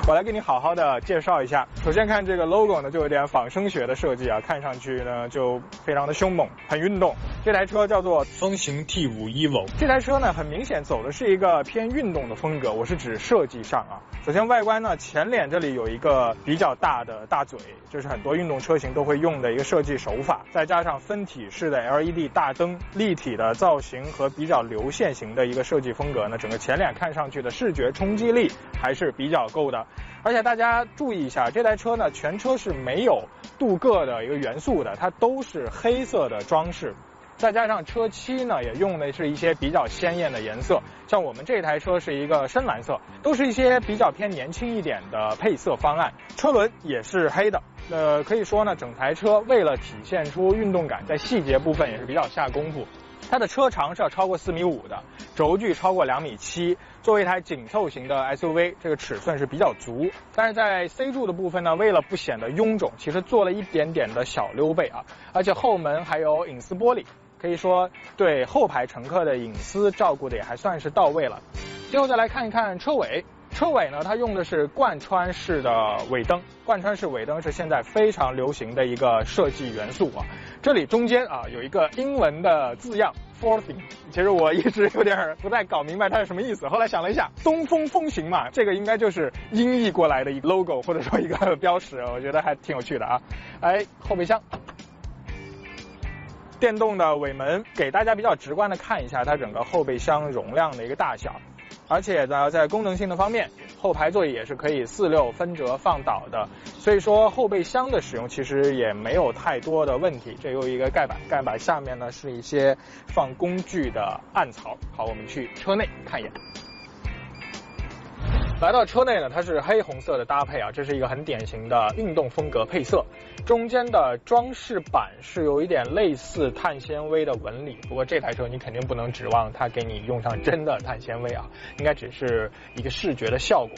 我来给你好好的介绍一下。首先看这个 logo 呢，就有点仿生学的设计啊，看上去呢就非常的凶猛，很运动。这台车叫做风行 T5 Evo， 这台车呢很明显走的是一个偏运动的风格，我是指设计上啊。首先外观呢，前脸这里有一个比较大的大嘴，这是很多运动车型都会用的一个设计手法，再加上分体式的 LED 大灯，立体的造型和比较流线型的一个设计风格呢，整个前脸看上去的视觉冲击力还是比较够的。而且大家注意一下，这台车呢全车是没有镀铬的一个元素的，它都是黑色的装饰。再加上车漆呢，也用的是一些比较鲜艳的颜色，像我们这台车是一个深蓝色，都是一些比较偏年轻一点的配色方案。车轮也是黑的，可以说呢，整台车为了体现出运动感，在细节部分也是比较下功夫。它的车长是要超过4.5米的，轴距超过2.7米。作为一台紧凑型的 SUV， 这个尺寸是比较足。但是在 C 柱的部分呢，为了不显得臃肿，其实做了一点点的小溜背啊，而且后门还有隐私玻璃。可以说对后排乘客的隐私照顾的也还算是到位了。最后再来看一看车尾，车尾呢它用的是贯穿式的尾灯，贯穿式尾灯是现在非常流行的一个设计元素啊。这里中间啊有一个英文的字样 Forthing， 其实我一直有点不太搞明白它是什么意思，后来想了一下，东风风行嘛，这个应该就是音译过来的一个 logo 或者说一个标识，我觉得还挺有趣的啊。后备箱。电动的尾门给大家比较直观的看一下它整个后备箱容量的一个大小，而且呢在功能性的方面，后排座椅也是可以4/6分折放倒的，所以说后备箱的使用其实也没有太多的问题。这有一个盖板，盖板下面呢是一些放工具的暗槽。好，我们去车内看一眼。来到车内呢，它是黑红色的搭配啊，这是一个很典型的运动风格配色。中间的装饰板是有一点类似碳纤维的纹理，不过这台车你肯定不能指望它给你用上真的碳纤维啊，应该只是一个视觉的效果。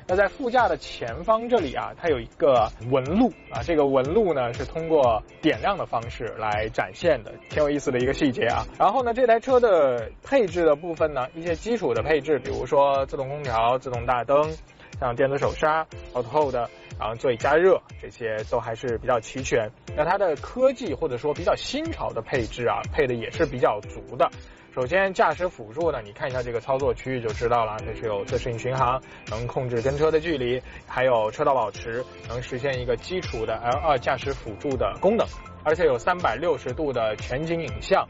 那在副驾的前方这里啊，它有一个纹路啊，这个纹路呢是通过点亮的方式来展现的，挺有意思的一个细节啊。然后呢，这台车的配置的部分呢，一些基础的配置，比如说自动空调、自动大灯，像电子手刹、Auto Hold，然后座椅加热，这些都还是比较齐全。那它的科技或者说比较新潮的配置啊，配的也是比较足的。首先驾驶辅助呢，你看一下这个操作区域就知道了，这是有自适应巡航，能控制跟车的距离，还有车道保持，能实现一个基础的 L2 驾驶辅助的功能，而且有360度的全景影像。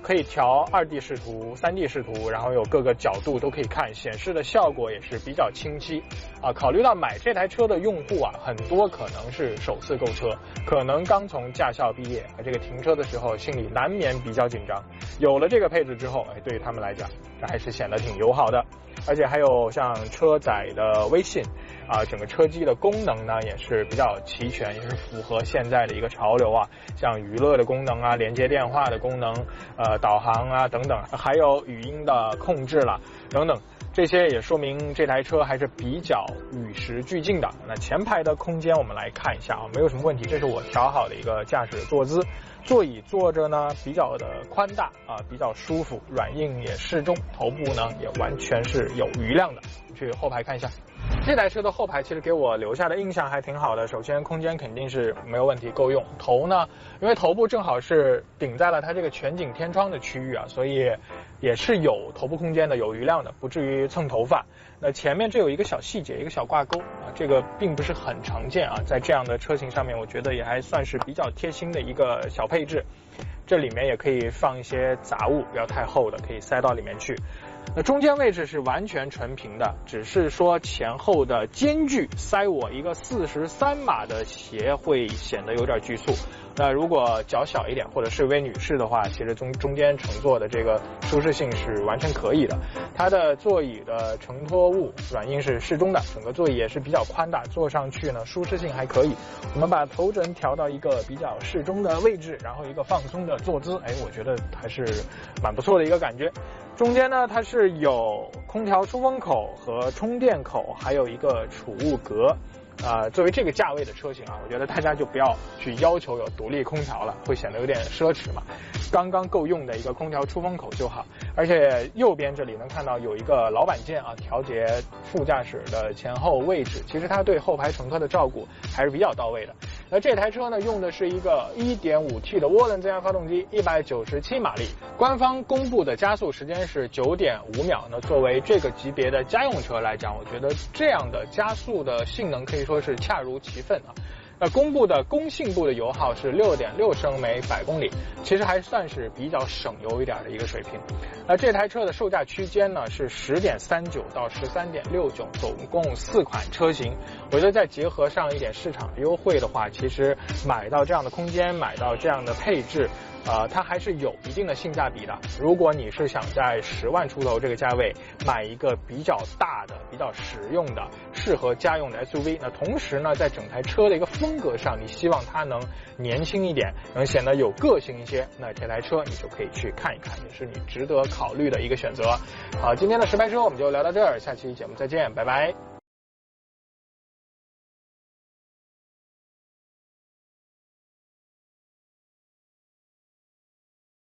可以调2D 视图、3D 视图，然后有各个角度都可以看，显示的效果也是比较清晰啊。考虑到买这台车的用户啊，很多可能是首次购车，可能刚从驾校毕业，这个停车的时候心里难免比较紧张。有了这个配置之后，对于他们来讲，这还是显得挺友好的。而且还有像车载的微信啊，整个车机的功能呢也是比较齐全，也是符合现在的一个潮流啊，像娱乐的功能啊、连接电话的功能、导航啊等等，还有语音的控制啦等等，这些也说明这台车还是比较与时俱进的。那前排的空间我们来看一下啊，没有什么问题，这是我调好的一个驾驶坐姿，座椅坐着呢比较的宽大啊，比较舒服，软硬也适中，头部呢也完全是有余量的。去后排看一下。这台车的后排其实给我留下的印象还挺好的，首先空间肯定是没有问题，够用。头呢，因为头部正好是顶在了它这个全景天窗的区域啊，所以也是有头部空间的，有余量的，不至于蹭头发。那前面这有一个小细节，一个小挂钩啊，这个并不是很常见啊，在这样的车型上面，我觉得也还算是比较贴心的一个小配置。这里面也可以放一些杂物，不要太厚的，可以塞到里面去。那中间位置是完全纯平的，只是说前后的间距塞我一个43码的鞋会显得有点拘束。那如果脚小一点或者是位女士的话，其实中间乘坐的这个舒适性是完全可以的。它的座椅的承托物软硬是适中的，整个座椅也是比较宽大，坐上去呢舒适性还可以。我们把头枕调到一个比较适中的位置，然后一个放松的坐姿，我觉得还是蛮不错的一个感觉。中间呢，它是有空调出风口和充电口，还有一个储物格。作为这个价位的车型啊，我觉得大家就不要去要求有独立空调了，会显得有点奢侈嘛。刚刚够用的一个空调出风口就好。而且右边这里能看到有一个老板键啊，调节副驾驶的前后位置，其实它对后排乘客的照顾还是比较到位的。那这台车呢，用的是一个 1.5T 的涡轮增压发动机，197马力，官方公布的加速时间是9.5秒。那作为这个级别的家用车来讲，我觉得这样的加速的性能可以说是恰如其分啊。公布的工信部的油耗是6.6升每100公里，其实还算是比较省油一点的一个水平。这台车的售价区间呢是10.39到13.69，总共4款车型。我觉得再结合上一点市场的优惠的话，其实买到这样的空间，买到这样的配置，它还是有一定的性价比的。如果你是想在10万出头这个价位买一个比较大的、比较实用的、适合家用的 SUV， 那同时呢，在整台车的一个风格上，你希望它能年轻一点，能显得有个性一些，那这台车你就可以去看一看，也是你值得考虑的一个选择。好，今天的实拍车我们就聊到这儿，下期节目再见，拜拜。